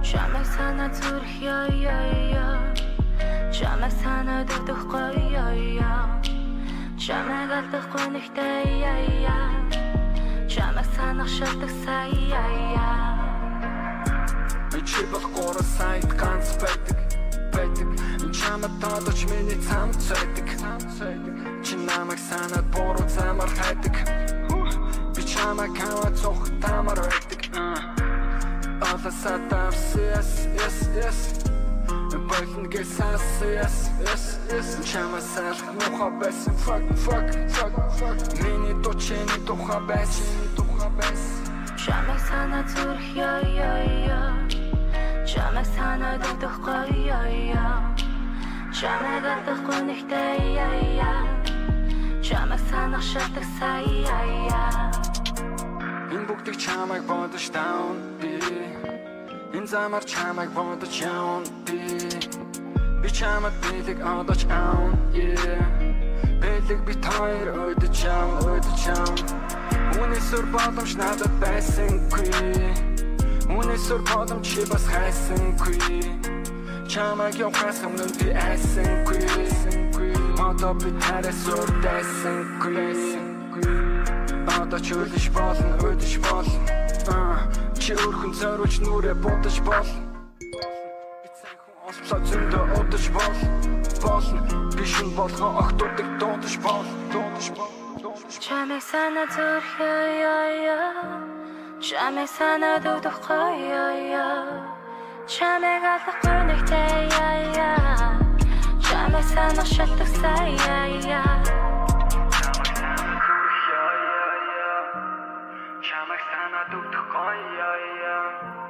Чамайг санаа зүрх яа Чамайг санаад өгдөхгүй яа Чамайг алдахгүй нэгтэй яа Чамайг санах шалтак сая Чи болохгүй сайт ганц байдаг Чамайг тодорч миний цамд цайдаг Чи намайг санаад буруу замаар хайдаг Би чамайг хаваад цох тамаар байдаг Оласаа тавс yes Болно гэсээс yes Чамайг салах муха байсан fuck Миний дочны духа байсан Чамайг санаа зүрх яа Чамайг санаад өгдөхгүй яа Чамайг алдахгүй нэгтэй яа Чамайг санах шалтак сая Энэ бүгдийг чамайг бодож down би Энэ замаар чамайг бодож явна би чамайг бэлэг одож аун бэлэг бит хоёр өдөж явна Үнэсүр боломж надад байсангүй Үнэсүр боломж чи бас хайсангүй Чамайг явахаас өмнө би айсангүй Одоо би тариасур дайсангүй Одоо ч үлж болно, өдөж болно Чи өрхөн зориулж нүрээ бодож болно Би цаг хүн осплоо зөндөө удаж болно Би шин болгон охтуудыг дуудаж болно Чамайг санаа зүрх яа Чамайг санаад өгдөхгүй яа Чамайг алдахгүй нэгтэй яа Чамайг санах шалтак сая Чамайг санаад өгдөхгүй яа